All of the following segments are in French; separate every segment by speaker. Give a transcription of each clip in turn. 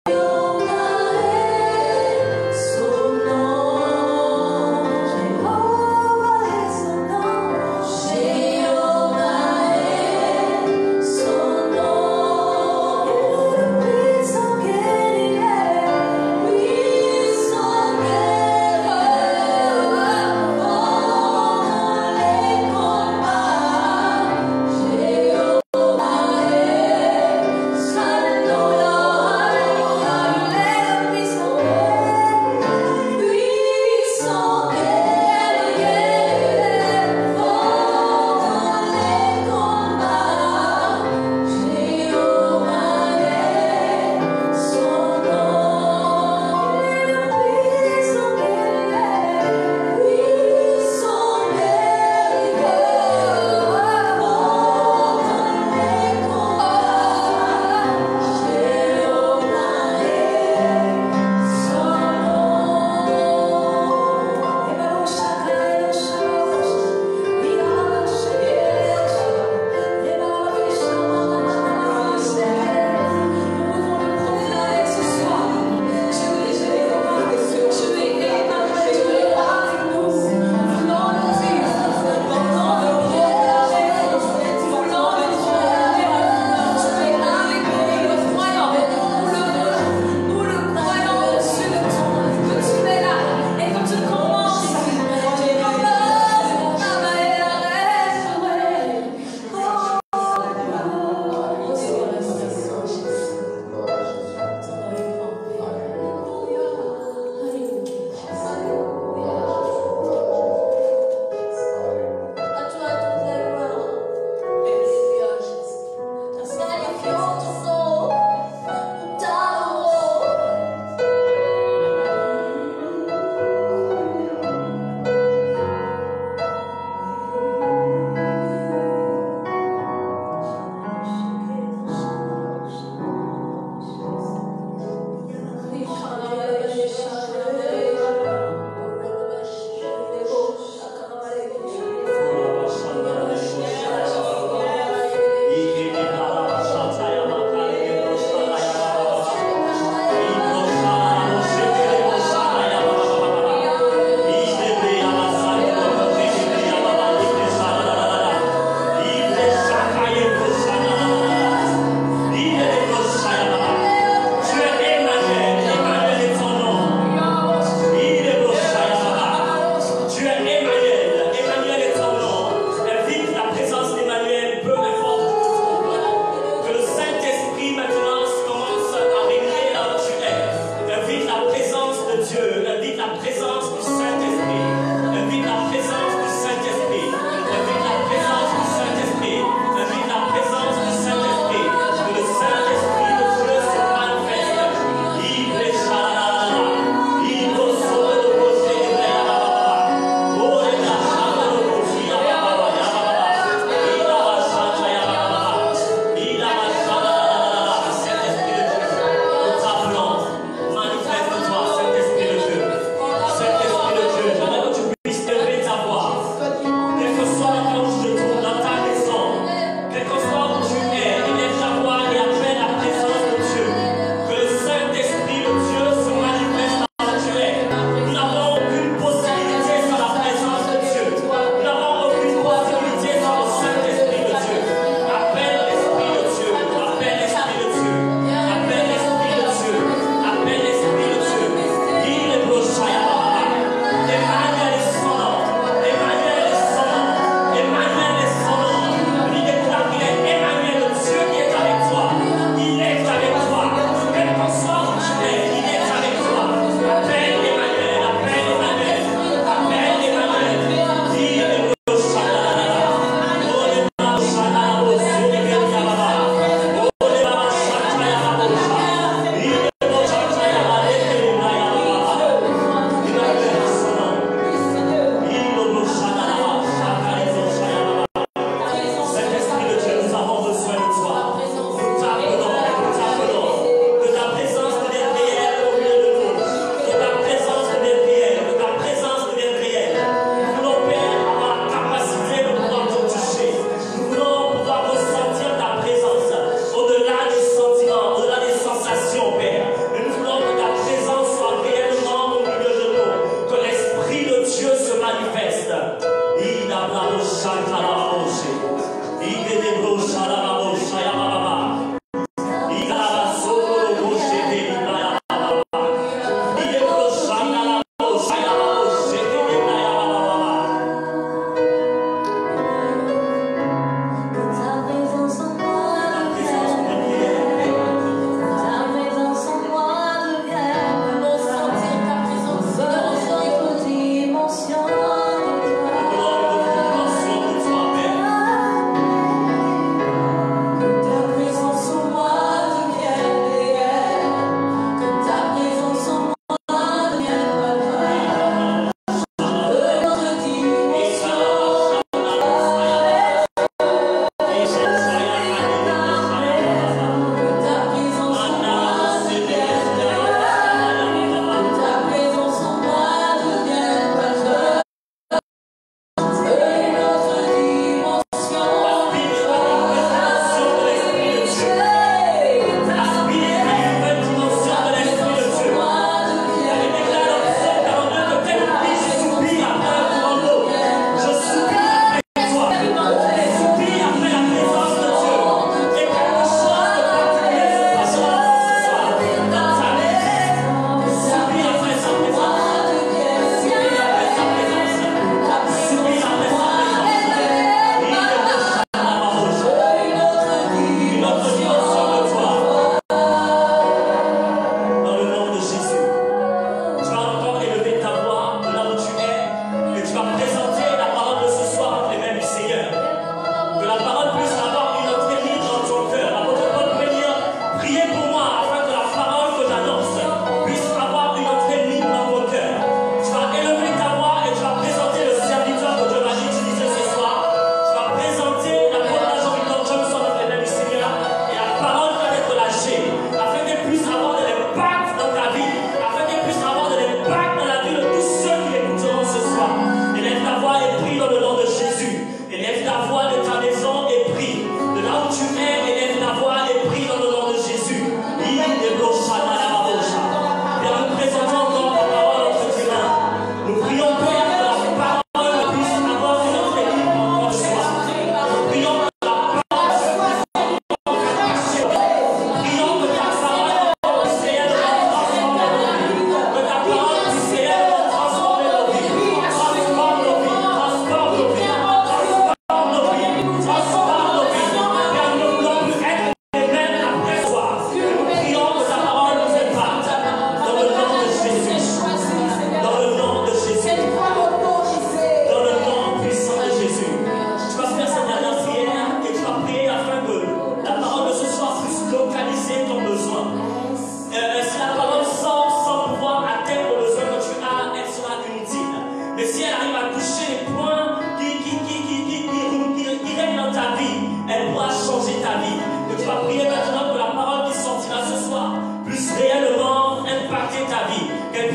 Speaker 1: Hallelujah, hallelujah.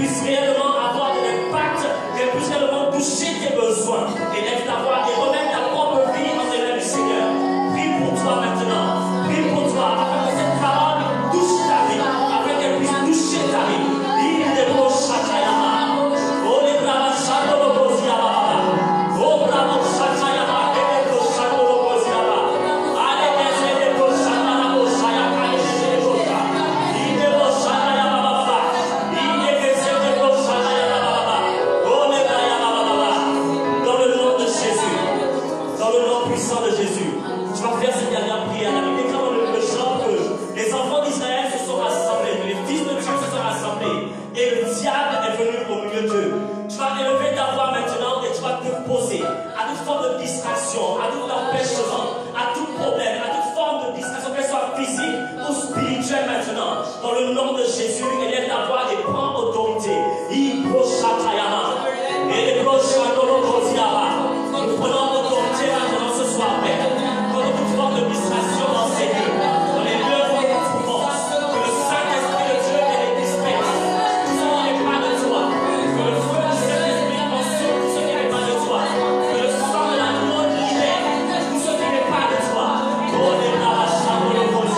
Speaker 1: puisse réellement avoir de l'impact, qu'elle puisse réellement toucher tes besoins et laisse ta voix et remettre ta propre vie en les mains du Seigneur. Prie pour toi maintenant. Prie pour toi afin que cette parole touche ta vie, afin qu'elle puisse toucher ta vie. Il est beau, Chakayama. Oh, les bravas, Chakoloposiaba. Oh, bravo, Chakayama. Et les beaux Chakoloposiaba. Allez, les beaux Chakayama. Chayaka, et les beaux Chakayama. Il est beau, Chakayama. Il est beau, Chakayama. Oh, les Chakayama. Dans le nom de Jésus, dans le nom puissant de Jésus, tu vas faire cette dernière prière. La Bible déclare dans le chant que les enfants d'Israël se sont rassemblés, que les fils de Dieu se sont rassemblés, et le diable est venu au milieu d'eux. Tu vas élever ta voix maintenant et tu vas te poser à toute forme de distraction, à tout empêchement, à tout problème, à toute forme de distraction, qu'elle soit physique ou spirituelle maintenant. Dans le nom de Jésus, élève ta voix et prends autorité. Nous prenons autorité maintenant ce soir, Père. Contre toute forme de distraction dans ces lieux, dans les lieux où nous trouvons, que le Saint-Esprit de Dieu les disperse. Tout ce qui n'est pas de toi, que le feu du Saint-Esprit consume tout ce qui n'est pas de toi, que le sang de l'agneau libère tout ce qui n'est pas de toi. Oh, les bras, les bras,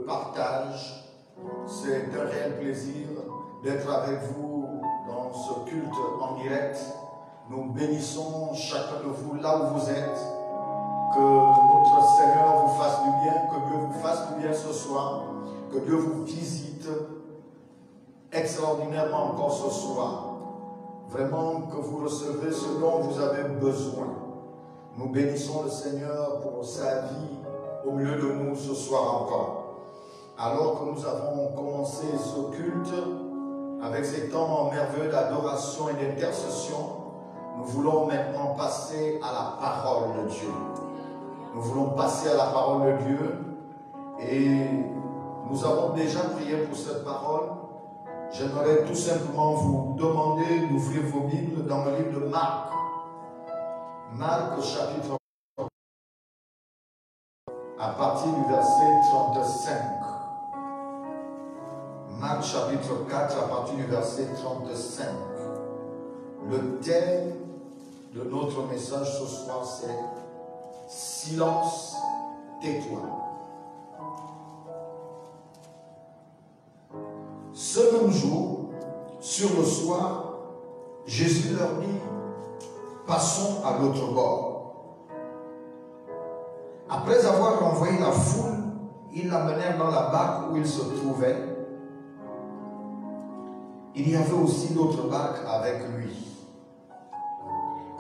Speaker 2: partage. C'est un réel plaisir d'être avec vous dans ce culte en direct. Nous bénissons chacun de vous là où vous êtes. Que notre Seigneur vous fasse du bien, que Dieu vous fasse du bien ce soir, que Dieu vous visite extraordinairement encore ce soir. Vraiment que vous recevez ce dont vous avez besoin. Nous bénissons le Seigneur pour sa vie au milieu de nous ce soir encore. Alors que nous avons commencé ce culte avec ces temps merveilleux d'adoration et d'intercession, nous voulons maintenant passer à la parole de Dieu. Nous voulons passer à la parole de Dieu et nous avons déjà prié pour cette parole. J'aimerais tout simplement vous demander d'ouvrir vos Bibles dans le livre de Marc. Marc chapitre 4, à partir du verset 35. Marc chapitre 4 à partir du verset 35. Le thème de notre message ce soir c'est silence, tais-toi. Ce même jour, sur le soir, Jésus leur dit, passons à l'autre bord. Après avoir renvoyé la foule, ils l'amenèrent dans la barque où il se trouvait. Il y avait aussi d'autres barques avec lui.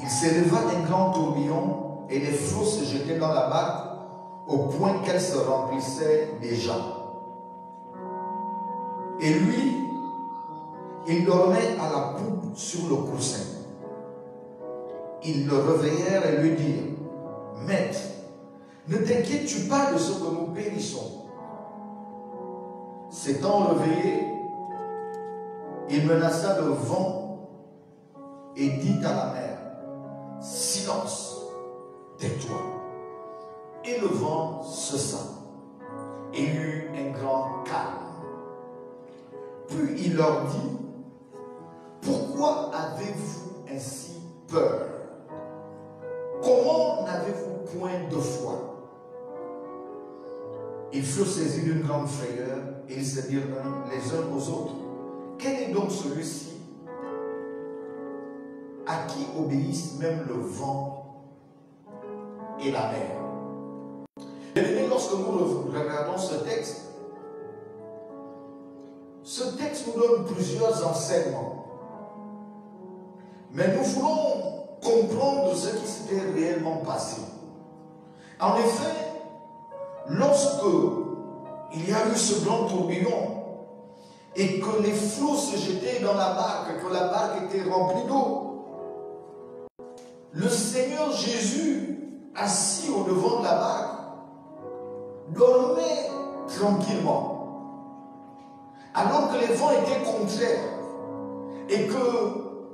Speaker 2: Il s'éleva un grand tourbillon et les flots se jetaient dans la barque au point qu'elle se remplissait déjà. Et lui, il dormait à la poupe sur le coussin. Ils le réveillèrent et lui dirent, « Maître, ne t'inquiètes-tu pas de ce que nous périssons ?» S'étant réveillé, il menaça le vent et dit à la mer, « Silence, tais-toi. » Et le vent cessa, et il y eut un grand calme. Puis il leur dit, « Pourquoi avez-vous ainsi peur? Comment n'avez-vous point de foi ?» Ils furent saisis d'une grande frayeur, et ils se dirent les uns aux autres, « Quel est donc celui-ci à qui obéissent même le vent et la mer? » Et lorsque nous regardons ce texte nous donne plusieurs enseignements. Mais nous voulons comprendre ce qui s'était réellement passé. En effet, lorsque il y a eu ce grand tourbillon et que les flots se jetaient dans la barque, que la barque était remplie d'eau, le Seigneur Jésus, assis au devant de la barque, dormait tranquillement. Alors que les vents étaient contraires et que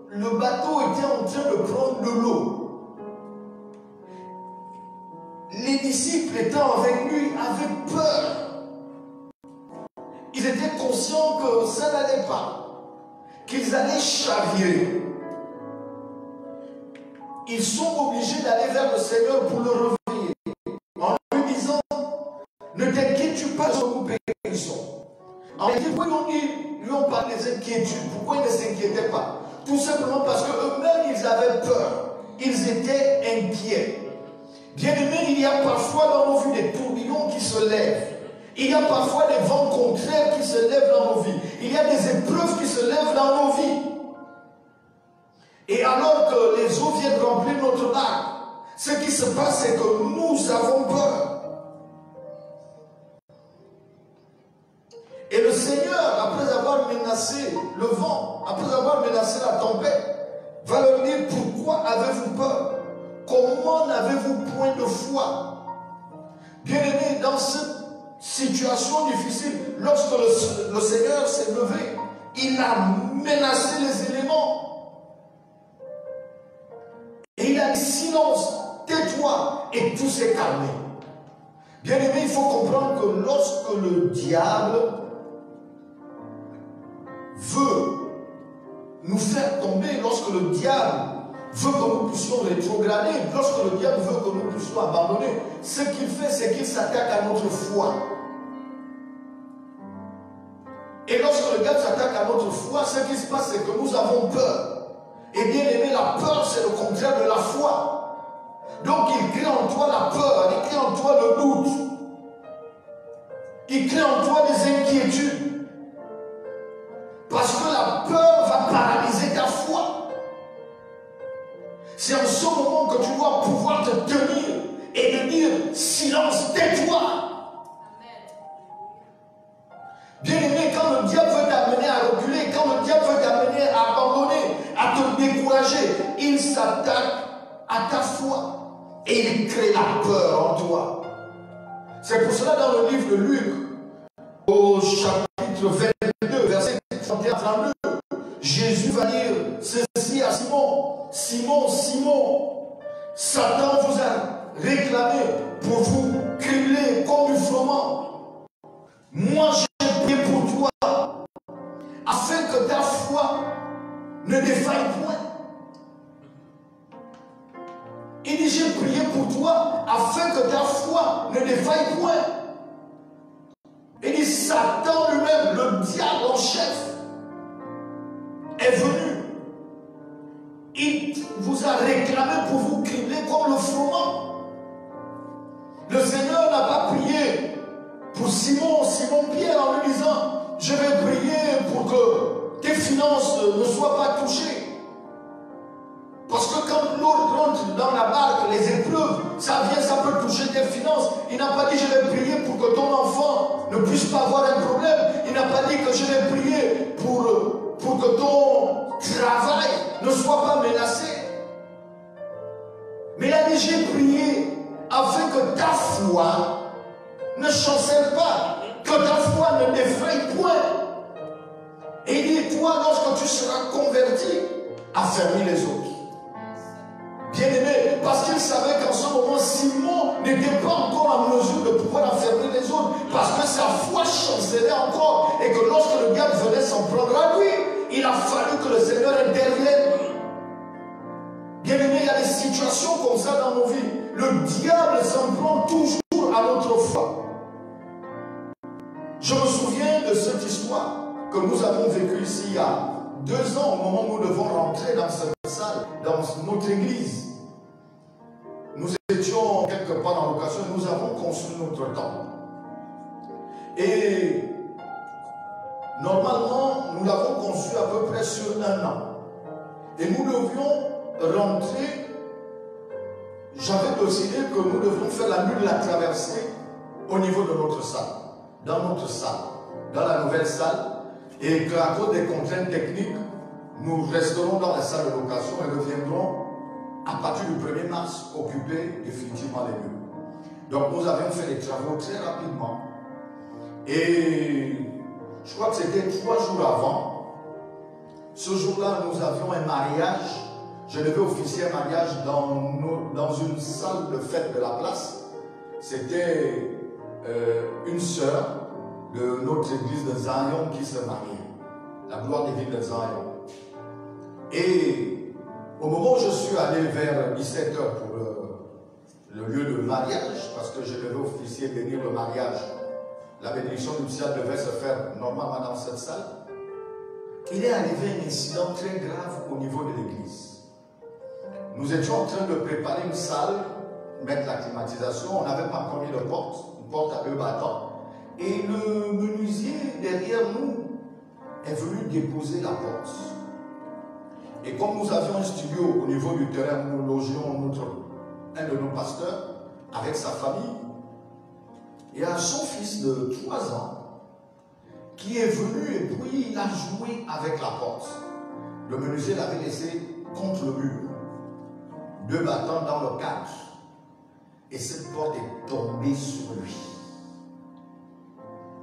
Speaker 2: le bateau était en train de prendre de l'eau, les disciples étant avec lui avaient peur. Ils étaient conscients que ça n'allait pas, qu'ils allaient chavirer. Ils sont obligés d'aller vers le Seigneur pour le réveiller en lui disant, ne t'inquiète-tu pas de ce que nous périssons. En fait, pourquoi ils lui ont parlé des inquiétudes? Pourquoi ils ne s'inquiétaient pas? Tout simplement parce qu'eux-mêmes, ils avaient peur. Ils étaient inquiets. Bien-aimés, il y a parfois dans nos vies des tourbillons qui se lèvent. Il y a parfois des vents contraires qui se lèvent dans nos vies. Il y a des épreuves qui se lèvent dans nos vies. Et alors que les eaux viennent remplir notre barque, ce qui se passe, c'est que nous avons peur. Et le Seigneur, après avoir menacé le vent, après avoir menacé la tempête, va leur dire, pourquoi avez-vous peur? Comment n'avez-vous point de foi? Bien-aimés, dans cette situation difficile, lorsque le Seigneur s'est levé, il a menacé les éléments. Et il a dit, silence, tais-toi, et tout s'est calmé. Bien-aimés, il faut comprendre que lorsque le diable veut nous faire tomber, lorsque le diable veut que nous puissions rétrograder, lorsque le diable veut que nous puissions abandonner, ce qu'il fait, c'est qu'il s'attaque à notre foi. Et lorsque le diable s'attaque à notre foi, ce qui se passe, c'est que nous avons peur. Et bien aimé, la peur, c'est le contraire de la foi. Donc il crée en toi la peur, il crée en toi le doute. Il crée en toi des inquiétudes. Parce que la peur va paralyser ta foi. C'est en ce moment que tu dois pouvoir te tenir et de dire silence, tais-toi. Bien aimé, quand le diable veut t'amener à reculer, quand le diable veut t'amener à abandonner, à te décourager, il s'attaque à ta foi et il crée la peur en toi. C'est pour cela dans le livre de Luc, au chapitre 22, verset 31-32, Jésus va dire ceci à Simon: Simon, Simon, Satan vous a réclamé pour vous cribler comme du froment. Moi j'ai prié pour toi, afin que ta foi ne défaille point. Il dit: j'ai prié pour toi, afin que ta foi ne défaille point. Il dit: Satan lui-même, le diable en chef, est venu. Il vous a réclamé pour vous cribler comme le froment. Le Seigneur n'a pas prié pour Simon Pierre en lui disant: je vais prier pour que tes finances ne soient pas touchées. Parce que quand l'eau rentre dans la barque, les épreuves, ça vient, ça peut toucher tes finances. Il n'a pas dit: je vais prier pour que ton enfant ne puisse pas avoir un problème. Il n'a pas dit que je vais prier pour que ton travail ne soit pas menacé. Mais il a dit: j'ai prié afin que ta foi ne chancelle pas, que ta foi ne défaille point. Et il dit: toi, lorsque tu seras converti, affermis les autres. Bien aimé, parce qu'il savait qu'en ce moment, Simon n'était pas encore en mesure de pouvoir affermir les autres, parce que sa foi chancelait encore, et que lorsque le diable venait s'en prendre à lui, il a fallu que le Seigneur intervienne. Bien aimé, il y a des situations comme ça dans nos vies. Le diable s'en prend toujours à notre foi. Je me souviens de cette histoire que nous avons vécue ici il y a 2 ans, au moment où nous devons rentrer dans cette salle, dans notre église. Nous étions quelque part dans l'occasion, nous avons construit notre temple. Et normalement, nous l'avons construit à peu près sur 1 an. Et nous devions rentrer. J'avais décidé que nous devions faire la nuit de la traversée au niveau de notre salle, dans la nouvelle salle, et qu'à cause des contraintes techniques, nous resterons dans la salle de location et reviendrons à partir du 1er mars occuper définitivement les lieux. Donc nous avions fait les travaux très rapidement. Et je crois que c'était 3 jours avant. Ce jour-là, nous avions un mariage. Je devais officier un mariage dans une salle de fête de la place. C'était une sœur de notre église de Zion qui se mariait. La gloire des villes de Zion. Et au moment où je suis allé vers 17h pour le lieu de mariage, parce que je devais officier bénir le mariage, la bénédiction nuptiale devait se faire normalement dans cette salle, il est arrivé un incident très grave au niveau de l'église. Nous étions en train de préparer une salle, mettre la climatisation, on n'avait pas encore mis de porte, une porte à 2 battants, et le menuisier derrière nous est venu déposer la porte. Et comme nous avions un studio au niveau du terrain où nous logions un de nos pasteurs avec sa famille, il y a son fils de 3 ans qui est venu et puis il a joué avec la porte. Le menuisier l'avait laissé contre le mur, 2 battants dans le cadre. Et cette porte est tombée sur lui.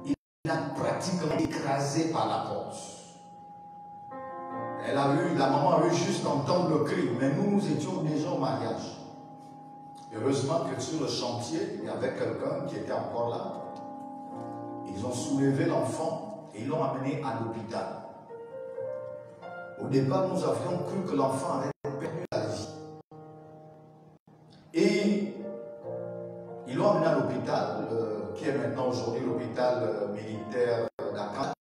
Speaker 2: Il a pratiquement écrasé par la porte. La maman a eu juste d'entendre le cri, mais nous étions déjà au mariage. Heureusement que sur le chantier, il y avait quelqu'un qui était encore là. Ils ont soulevé l'enfant et ils l'ont amené à l'hôpital. Au départ, nous avions cru que l'enfant avait perdu la vie. Et ils l'ont amené à l'hôpital, qui est maintenant aujourd'hui l'hôpital militaire d'Akra.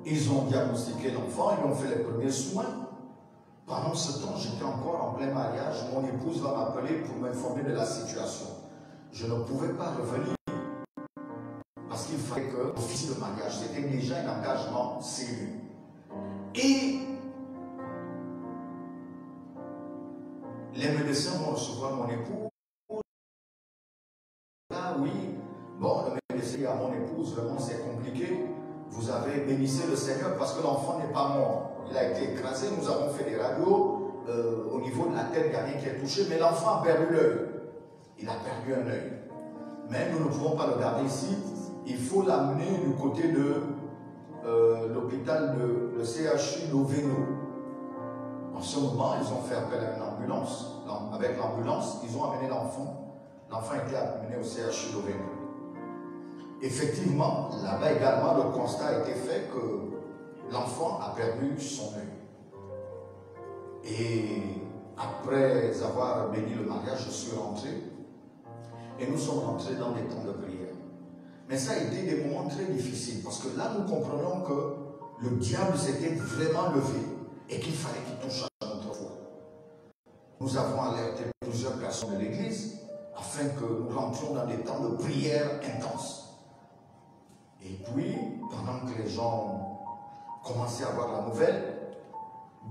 Speaker 2: Ils ont diagnostiqué l'enfant, ils ont fait les premiers soins. Pendant ce temps, j'étais encore en plein mariage. Mon épouse va m'appeler pour m'informer de la situation. Je ne pouvais pas revenir parce qu'il fallait que l'officier de mariage, c'était déjà un engagement sérieux. Et les médecins vont recevoir mon épouse. Ah oui, bon, le médecin dit à mon épouse, vraiment c'est compliqué. Vous avez bénissé le Seigneur parce que l'enfant n'est pas mort. Il a été écrasé, nous avons fait des radios. Au niveau de la tête, il n'y a rien qui est touché, mais l'enfant a perdu l'œil. Il a perdu un œil. Mais nous ne pouvons pas le garder ici. Il faut l'amener du côté de l'hôpital, le CHU d'Oveno. En ce moment, ils ont fait appel à une ambulance. Avec l'ambulance, ils ont amené l'enfant. L'enfant a été amené au CHU d'Oveno. Effectivement, là-bas également, le constat a été fait que l'enfant a perdu son œil. Et après avoir béni le mariage, je suis rentré. Et nous sommes rentrés dans des temps de prière. Mais ça a été des moments très difficiles. Parce que là, nous comprenons que le diable s'était vraiment levé. Et qu'il fallait qu'il touche à notre foi. Nous avons alerté plusieurs personnes de l'église afin que nous rentrions dans des temps de prière intenses. Et puis, pendant que les gens commençaient à avoir la nouvelle,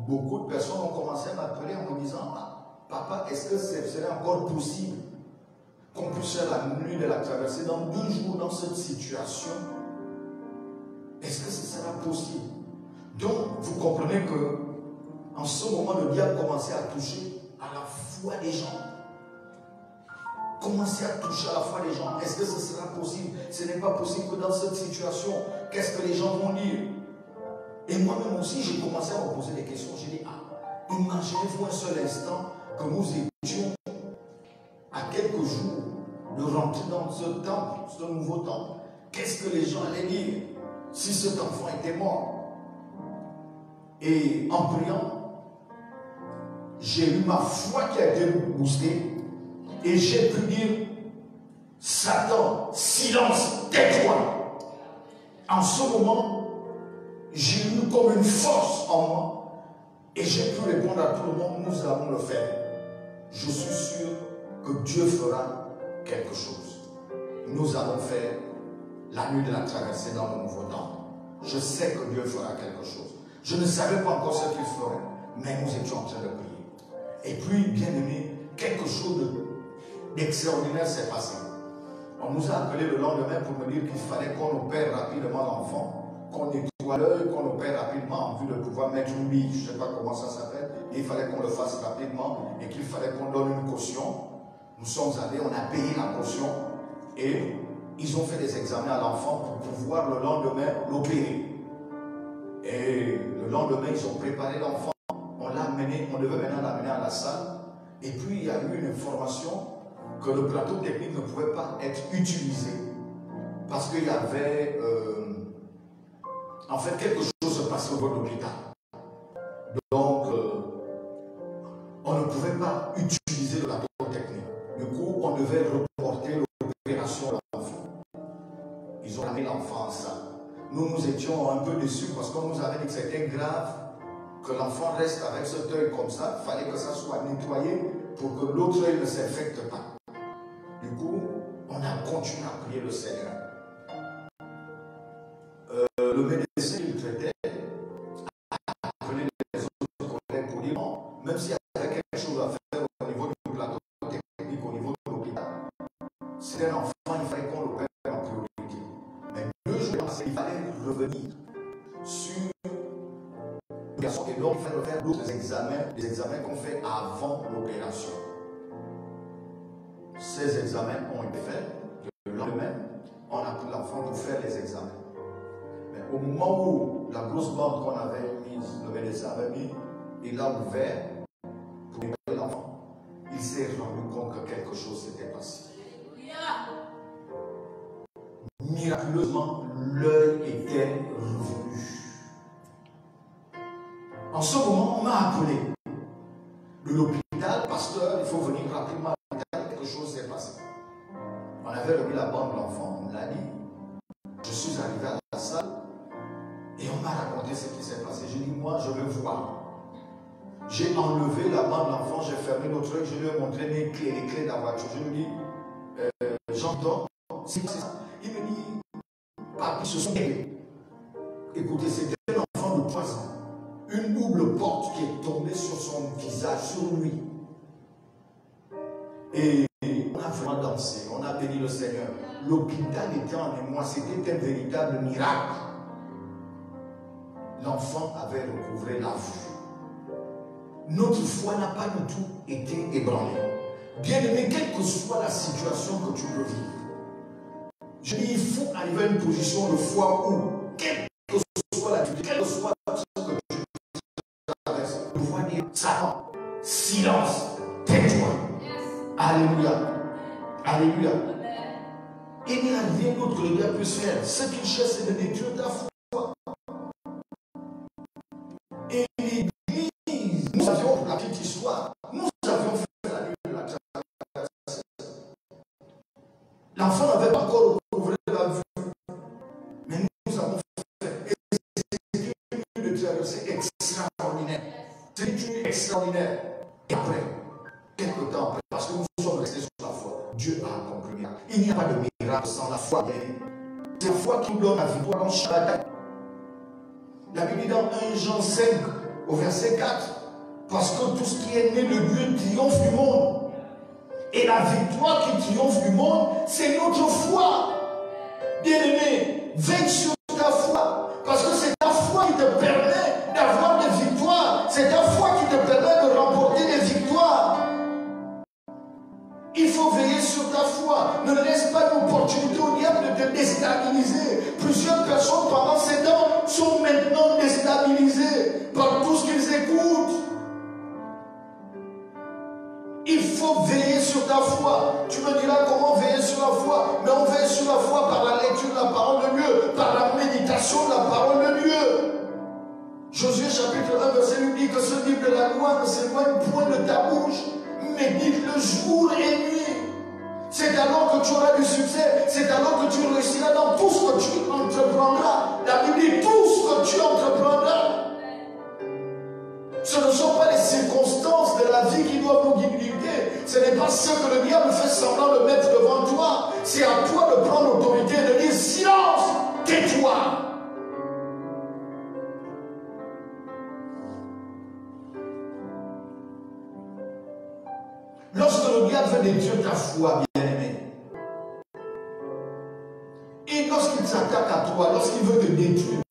Speaker 2: beaucoup de personnes ont commencé à m'appeler en me disant « Papa, est-ce que ce serait encore possible qu'on puisse faire la nuit de la traversée dans 2 jours dans cette situation? Est-ce que ce sera possible ?» Donc, vous comprenez que en ce moment, le diable commençait à toucher à la foi des gens. Commencer à toucher à la foi des gens. Est-ce que ce sera possible? Ce n'est pas possible que dans cette situation, qu'est-ce que les gens vont dire? Et moi-même aussi, j'ai commencé à me poser des questions. J'ai dit, imaginez-vous un seul instant que nous étions à quelques jours de rentrer dans ce temple, ce nouveau temple. Qu'est-ce que les gens allaient dire si cet enfant était mort? Et en priant, j'ai eu ma foi qui a été boostée. Et j'ai pu dire, Satan, silence, tais-toi. En ce moment, j'ai eu comme une force en moi. Et j'ai pu répondre à tout le monde, nous allons le faire. Je suis sûr que Dieu fera quelque chose. Nous allons faire la nuit de la traversée dans le nouveau temple. Je sais que Dieu fera quelque chose. Je ne savais pas encore ce qu'il ferait, mais nous étions en train de prier. Et puis, bien aimé, quelque chose d'extraordinaire s'est passé. On nous a appelé le lendemain pour me dire qu'il fallait qu'on opère rapidement l'enfant, qu'on nettoie l'œil, qu'on opère rapidement en vue de pouvoir mettre une bille. Je ne sais pas comment ça s'appelle. Il fallait qu'on le fasse rapidement et qu'il fallait qu'on donne une caution. Nous sommes allés, on a payé la caution et ils ont fait des examens à l'enfant pour pouvoir le lendemain l'opérer. Et le lendemain, ils ont préparé l'enfant. On l'a amené, on devait maintenant l'amener à la salle. Et puis, il y a eu une information que le plateau technique ne pouvait pas être utilisé parce qu'il y avait en fait quelque chose se passait au bord de l'hôpital. Donc on ne pouvait pas utiliser le plateau technique. Du coup, on devait reporter l'opération de l'enfant. Ils ont amené l'enfant à ça. Nous étions un peu déçus parce qu'on nous avait dit que c'était grave que l'enfant reste avec cet œil comme ça. Il fallait que ça soit nettoyé pour que l'autre œil ne s'infecte pas. Du coup, on a continué à prier le Seigneur. Le médecin qui le traitait a appelé les autres collègues pour dire non, même s'il y avait quelque chose à faire au niveau du plateau technique, au niveau de l'hôpital, c'était un enfant, il fallait qu'on l'opère en priorité. Mais 2 jours, il fallait revenir sur l'opération et donc il fallait faire d'autres examens, des examens qu'on fait avant l'opération. Ces examens ont été faits. Le lendemain, on a pris l'enfant pour faire les examens. Mais au moment où la grosse bande qu'on avait mise, le médecin avait mis, il a ouvert pour nettoyer l'enfant. Il s'est rendu compte que quelque chose s'était passé. Miraculeusement, l'œil était revenu. En ce moment, on m'a appelé de l'hôpital, pasteur, il faut venir rapidement. Quelque chose s'est passé. On avait remis la bande de l'enfant, on me l'a dit. Je suis arrivé à la salle et on m'a moi je veux voir. J'ai enlevé la main de l'enfant, j'ai fermé notre œil, je lui ai montré les clés de la voiture. Je lui dis, j'entends, c'est ça. Il me dit, papi, ce sont les. Écoutez, c'était un enfant de 3 ans. Une double porte qui est tombée sur son visage, sur lui. Et on a vraiment dansé, on a béni le Seigneur. L'hôpital était en émoi, c'était un véritable miracle. L'enfant avait recouvré la vue. Notre foi n'a pas du tout été ébranlée. Bien-aimé, quelle que soit la situation que tu peux vivre, je dis, il faut arriver à une position de foi où, quelle que soit la vie, quelle que soit ce que tu traverses, tu dois dire, Satan, silence, tais-toi. Alléluia. Alléluia. Il n'y a rien d'autre que le diable puisse faire. Ce qu'il cherche, c'est de détruire ta foi. Et l'Église, nous avions, pour la petite histoire, nous avions fait la nuit de la traversée. L'enfant n'avait pas encore recouvré la vue. Mais nous avons fait. Et c'était une nuit de traversée extraordinaire. C'était une nuit extraordinaire. Et après, quelque temps après, parce que nous sommes restés sur la foi, Dieu a accompli. Il n'y a pas de miracle sans la foi. C'est la foi qui nous donne la victoire dans chaque bataille. La Bible dit dans 1 Jean 5, au verset 4, parce que tout ce qui est né de Dieu triomphe du monde. Et la victoire qui triomphe du monde, c'est notre foi. Bien-aimé, veille sur ta foi, parce que c'est ta foi qui te permet d'avoir des victoires. C'est ta foi qui te permet de remporter des victoires. Il faut veiller sur ta foi. Ne laisse pas l'opportunité au diable de te déstabiliser. Plusieurs personnes pendant ces temps sont maintenant déstabilisées par tout ce qu'ils écoutent. Il faut veiller sur ta foi. Tu me diras comment veiller sur la foi. Mais on veille sur la foi par la lecture de la parole de Dieu, par la méditation de la parole de Dieu. Josué chapitre 1 verset 8 dit que ce livre de la loi ne s'éloigne point de ta bouche. Médite le jour et nuit. C'est alors que tu auras du succès. C'est alors que tu réussiras dans tout ce que tu entreprendras. La Bible dit tout ce que tu entreprendras. Ce ne sont pas les circonstances de la vie qui doivent nous guider. Ce n'est pas ce que le diable fait semblant de mettre devant toi. C'est à toi de prendre l'autorité et de dire silence, tais-toi. Lorsque le diable veut détruire ta foi, bien-aimé, et lorsqu'il s'attaque à toi, lorsqu'il veut te détruire,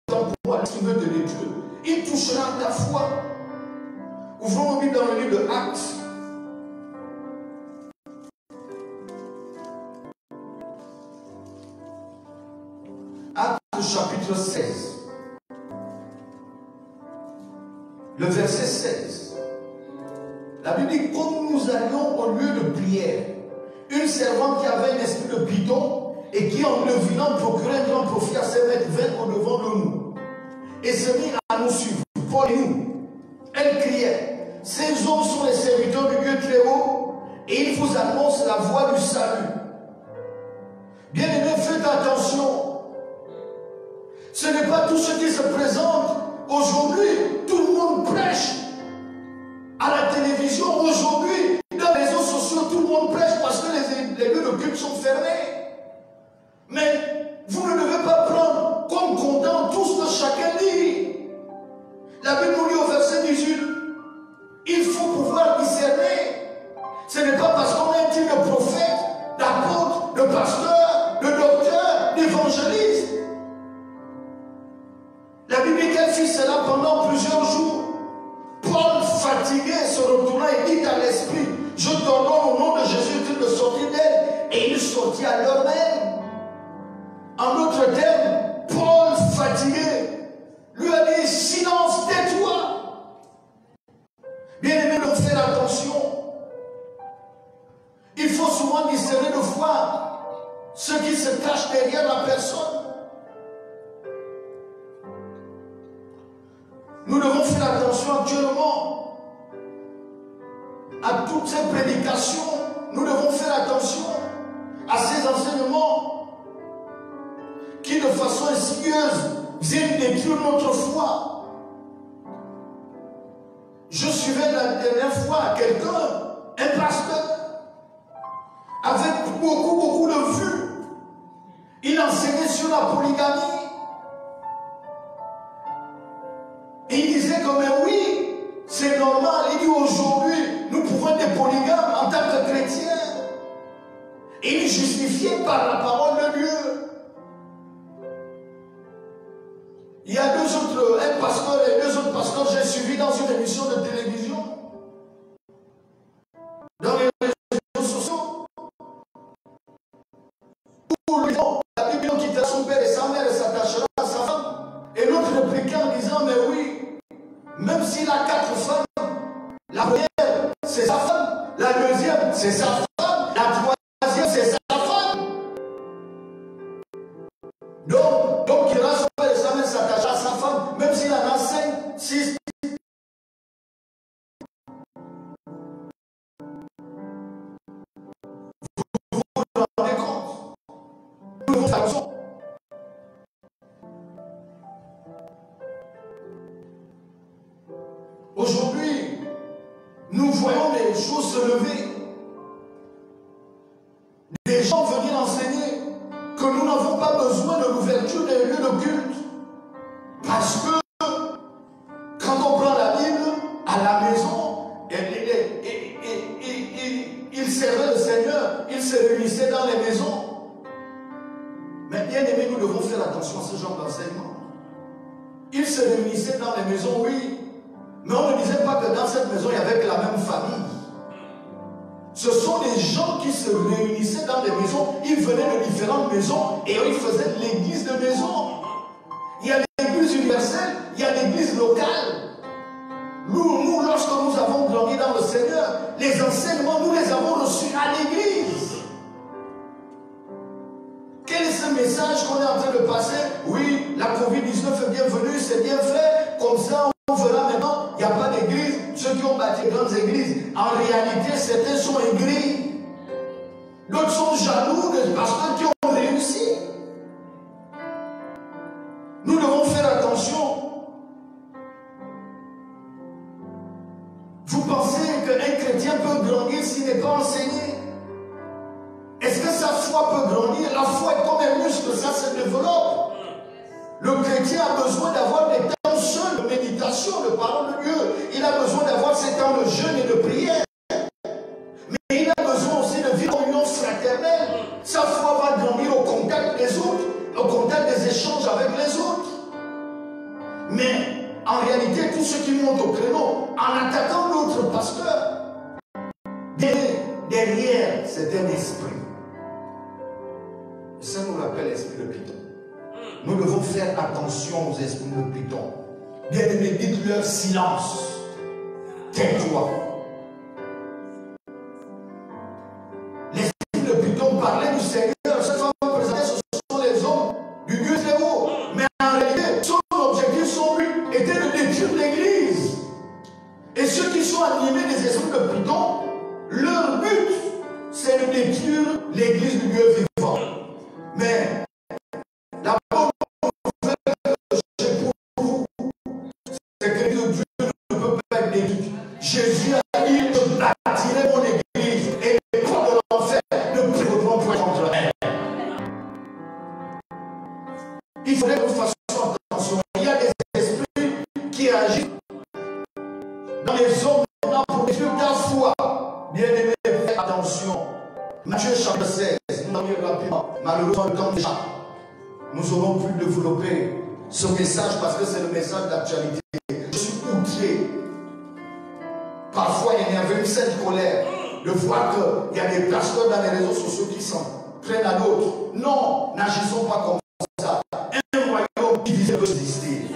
Speaker 2: autant pour moi, lorsqu'il veut te détruire, il touchera ta foi. Ouvrons nos Bibles dans le livre de Actes. Actes chapitre 16. Le verset 16. La Bible dit, comme nous allions au lieu de prière, une servante qui avait un esprit de bidon et qui en devinant procurait un grand profit à ses maîtres vint au-devant de nous et se mit à nous suivre. Paul et nous, elle criait, ces hommes sont les serviteurs du Dieu très haut et ils vous annoncent la voie du salut. Bien-aimés, faites attention. Ce n'est pas tout ce qui se présente aujourd'hui. Tout le monde prêche. À la télévision, aujourd'hui, dans les réseaux sociaux, tout le monde prêche parce que les lieux de culte sont fermés. Mais vous ne devez pas prendre comme content tout ce que chacun dit. La Bible nous dit au verset 18, il faut pouvoir discerner. Ce n'est pas parce qu'on est un type de prophète, d'apôtre, de pasteur, de docteur, d'évangéliste. La Bible dit qu'elle fit cela pendant plusieurs jours. Paul, fatigué, se retourna et dit à l'esprit, je t'ordonne au nom de Jésus de sortir d'elle. Et il sortit à l'heure même. En d'autres termes, Paul, fatigué, lui a dit, silence, tais-toi. Bien-aimé, donc faites attention. Il faut souvent discerner de voir ce qui se cache derrière la personne. Nous devons faire attention actuellement à toutes ces prédications. Nous devons faire attention à ces enseignements qui de façon insidieuse viennent détruire notre foi. dernière fois, quelqu'un, un pasteur, avec beaucoup de vues, il enseignait sur la polygamie. Et il disait que, mais oui, c'est normal. Il dit aujourd'hui, nous pouvons être des polygames en tant que chrétiens. Et il justifiait par la parole de Dieu. Il y a un pasteur et deux autres pasteurs que j'ai suivis dans une émission de télévision. Dans les réseaux sociaux. Où la Bible quittera son père et sa mère et s'attachera à sa femme. Et l'autre répliquait en disant, mais oui, même s'il a 4 femmes, la première, c'est sa femme. La deuxième, c'est sa femme. La troisième, c'est sa femme. Donc il ira son père et sa mère s'attachera à sa femme, même s'il en a 5, 6. Vous vous rendez compte? Nous devons faire attention. Aujourd'hui, nous voyons des choses se lever. Des gens venir enseigner que nous n'avons pas besoin de l'ouverture des lieux de culte. Parce que quand on prend la Bible à la maison, il servait le Seigneur, il se réunissait dans les maisons. Mais bien aimé, nous devons faire attention à ce genre d'enseignement. Il se réunissait dans les maisons, oui. Mais on ne disait pas que dans cette maison, il y avait que la même famille. Ce sont des gens qui se réunissaient dans des maisons. Ils venaient de différentes maisons et ils faisaient l'église de maison. Il y a l'église universelle, il y a l'église locale. Nous, lorsque nous avons grandi dans le Seigneur, les enseignements, nous les avons reçus à l'église. Quel est ce message qu'on est en train de passer? Oui, la Covid-19 est bienvenue, c'est bien fait. Comme ça, on verra maintenant, il n'y a pas d'église. Ceux qui ont bâti de grandes églises, en réalité, certains sont aigris. D'autres sont jaloux des pasteurs qui ont réussi. Nous devons faire attention. Vous pensez qu'un chrétien peut grandir s'il n'est pas enseigné? Est-ce que sa foi peut grandir? La foi est comme un muscle, ça se développe. Le chrétien a besoin d'avoir des temps seuls de méditation, de parole de Dieu. Il a besoin d'avoir ces temps de jeûne et de prière. Mais il a besoin aussi de vivre en union fraternelle. Sa foi va grandir au contact des autres, au contact des échanges avec les autres. Mais en réalité, tous ceux qui montent au créneau, en attaquant l'autre pasteur, derrière, c'est un esprit. Ça nous rappelle l'esprit de Python. Nous devons faire attention aux esprits de Python. Bien-aimés, dites-leur silence. Tais-toi. L'esprit de Python parlait du Seigneur. Cette femme présentait, ce sont les hommes du Dieu très haut. Mais en réalité, son objectif, son but était de détruire l'église. Et ceux qui sont animés des esprits de Python, leur but, c'est de détruire l'église du Dieu vivant. Mais la bonne nouvelle que j'ai pour vous, c'est que Dieu ne peut pas être détruit. Jésus a dit, je bâtirai mon église et les portes de l'enfer ne pourront point contre elle. Il faudrait que nous fassions attention. Il y a des esprits qui agissent dans les hommes pour détruire ta foi. Bien aimé, faites attention. Matthieu chapitre 16, nous allons lire rapidement. Malheureusement, le temps déjà. Nous aurons pu développer ce message parce que c'est le message d'actualité. Je suis outré, parfois énervé, une certaine colère de voir qu'il y a des pasteurs dans les réseaux sociaux qui s'en prennent à d'autres. Non, n'agissons pas comme ça. Un royaume divisé peut exister.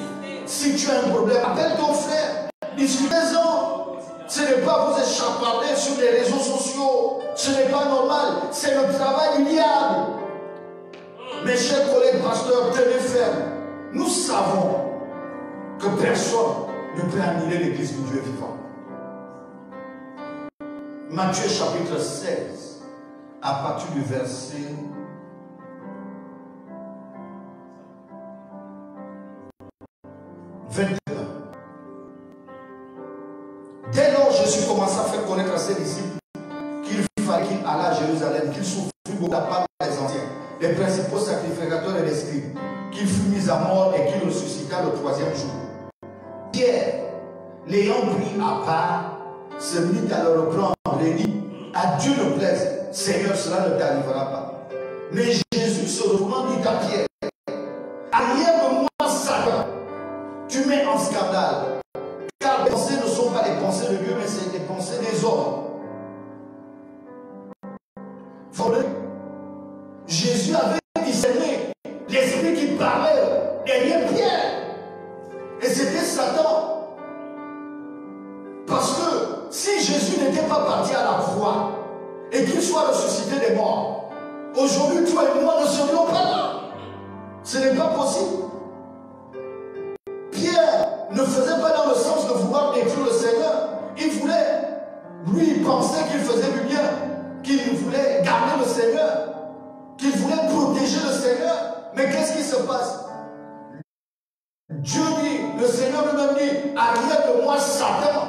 Speaker 2: Si tu as un problème, appelle ton frère, discutez-en. Ce n'est pas vous échaparder sur les réseaux sociaux. Ce n'est pas normal. C'est le travail du diable. Mes chers collègues pasteurs, tenez ferme. Nous savons que personne ne peut annuler l'église du Dieu vivant. Matthieu chapitre 16, à partir du verset 21. Dès lors, Jésus ses disciples qu'il fallait qu'il allât à Jérusalem, qu'il souffrit beaucoup de la part des anciens, les principaux sacrificateurs et les scribes, qu'il fut mis à mort et qu'il ressuscita le 3e jour. Pierre, l'ayant pris à part, se mit à le reprendre et dit, à Dieu ne plaise, Seigneur, cela ne t'arrivera pas. Mais Jésus se retournant dit à Pierre, arrière de moi, Satan, tu mets en scandale, car les pensées ne sont pas les pensées de Dieu, mais c'est les pensées des hommes. Jésus avait discerné l'esprit qui parlait derrière Pierre. Et c'était Satan. Parce que si Jésus n'était pas parti à la croix et qu'il soit ressuscité des morts, aujourd'hui toi et moi ne serions pas là. Ce n'est pas possible. Pierre ne faisait pas dans le sens de vouloir détruire le Seigneur. Il voulait, lui, il pensait qu'il faisait du bien, qu'il voulait garder le Seigneur, qu'il voulait protéger le Seigneur. Mais qu'est-ce qui se passe? Dieu dit, le Seigneur lui-même dit, arrière de moi, Satan.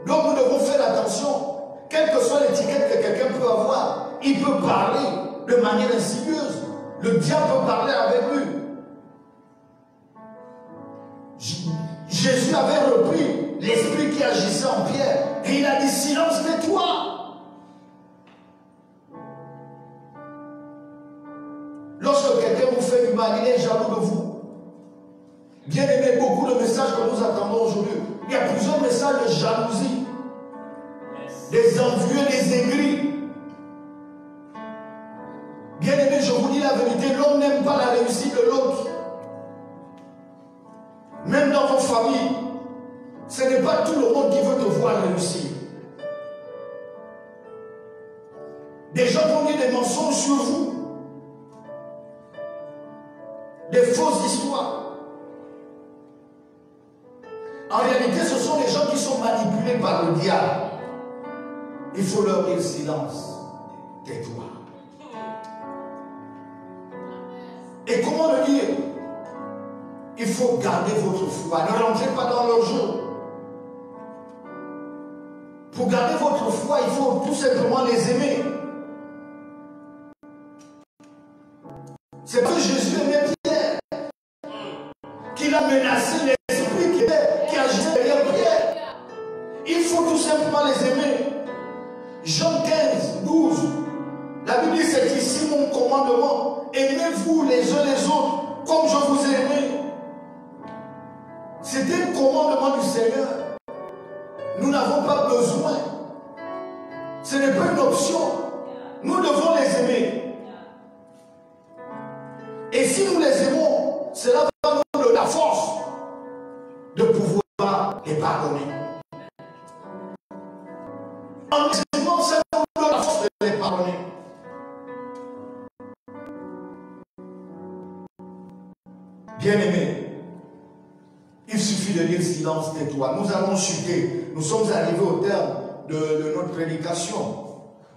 Speaker 2: Donc nous devons faire attention. Quelle que soit l'étiquette que quelqu'un peut avoir, il peut parler de manière insidieuse. Le diable peut parler avec lui. Jésus avait repris l'esprit qui agissait en Pierre et il a dit, silence, tais-toi. Lorsque quelqu'un vous fait du mal, il est jaloux de vous. Bien aimé, beaucoup de messages que nous attendons aujourd'hui. Il y a plusieurs messages de jalousie. Des envieux, des aigris. Bien aimé, je vous dis la vérité, l'homme n'aime pas la réussite de l'autre. Même dans vos familles, ce n'est pas tout le monde qui veut te voir réussir. Des gens vont dire des mensonges sur vous. Des fausses histoires. En réalité, ce sont des gens qui sont manipulés par le diable. Il faut leur dire silence, tais-toi. Et comment le dire? Il faut garder votre foi. Ne rentrez pas dans leur jeu. Pour garder votre foi, il faut tout simplement les aimer. C'est que Jésus aimait Pierre, qu'il a menacé l'esprit qui agissait derrière Pierre. Il faut tout simplement les aimer. Jean 15, 12. La Bible dit, c'est ici mon commandement. Aimez-vous les uns les autres comme je vous ai aimé. C'était le commandement du Seigneur. Nous n'avons pas besoin. Ce n'est pas une option. Nous devons les aimer. Et si nous les aimons, cela va nous donner la force de pouvoir les pardonner. En les aimant, ça nous donne la force de les pardonner. Bien-aimés, il suffit de dire silence, tais-toi. Nous allons chuter. Nous sommes arrivés au terme de notre prédication.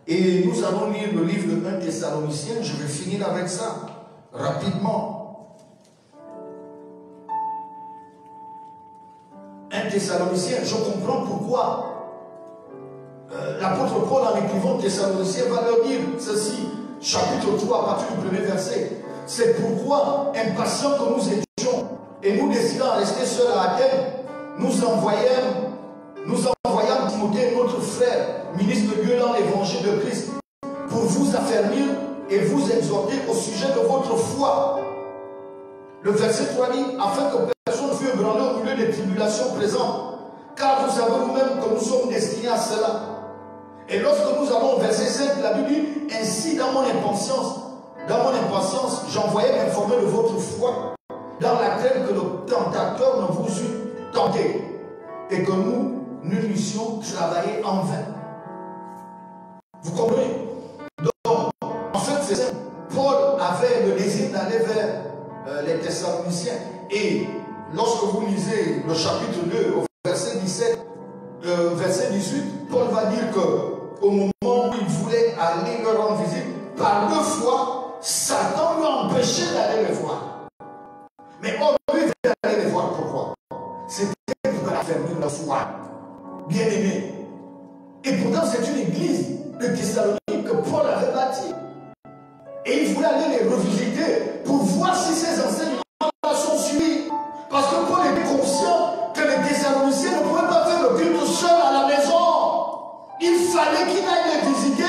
Speaker 2: Et nous allons lire le livre de 1 Thessaloniciens. Je vais finir avec ça, rapidement. 1 Thessaloniciens, je comprends pourquoi l'apôtre Paul, en écrivant Thessaloniciens, va leur dire ceci, chapitre 3, à partir du premier verset. C'est pourquoi, impatients que nous étions, et nous décidant de rester seuls à Athènes, nous envoyâmes Timothée, notre frère, ministre de Dieu dans l'évangile de Christ, pour vous affermir et vous exhorter au sujet de votre foi. Le verset 3 dit, afin que personne ne fût ébranlé au milieu des tribulations présentes, car vous savez vous-même que nous sommes destinés à cela. Et lorsque nous allons au verset 5, la Bible dit, ainsi dans mon impatience, j'envoyais m'informer de votre foi, dans la crainte que le tentateur ne vous eût tenté, et que nous n'eussions travaillé en vain. Vous comprenez? Donc, en fait, c'est ça. Paul avait le désir d'aller vers les Thessaloniciens. Et lorsque vous lisez le chapitre 2, au verset 17, verset 18, Paul va dire qu'au moment où il voulait aller leur rendre visite, par 2 fois, Satan lui a empêché d'aller les voir. Mais on lui veut aller les voir. Pourquoi? C'était pour affermir la foi. Bien aimé. Et pourtant, c'est une église de Thessalonique que Paul avait bâtie. Et il voulait aller les revisiter pour voir si ces enseignements sont suivis. Parce que Paul était conscient que les Thessaloniciens ne pouvaient pas faire le culte seul à la maison. Il fallait qu'il aille les visiter.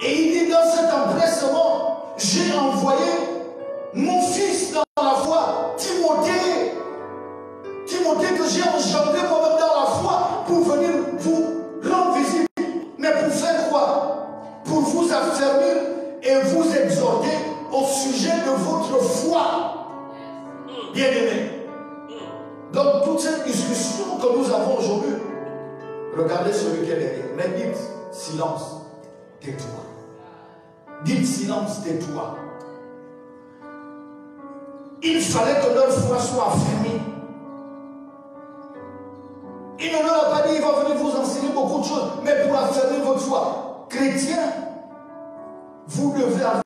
Speaker 2: Et il dit dans cet empressement, j'ai envoyé mon fils dans la foi, Timothée. Timothée que j'ai engendré moi-même dans la foi pour venir vous rendre visite. Mais pour faire quoi? Pour vous affermir et vous exhorter au sujet de votre foi. Bien-aimés. Donc toute cette discussion que nous avons aujourd'hui, regardez celui qui est derrière. Mais dites silence, tais-toi. Dites silence, tais-toi. Il fallait que leur foi soit affermie. Il ne leur a pas dit, il va venir vous enseigner beaucoup de choses, mais pour affermir votre foi. Chrétien, vous devez avoir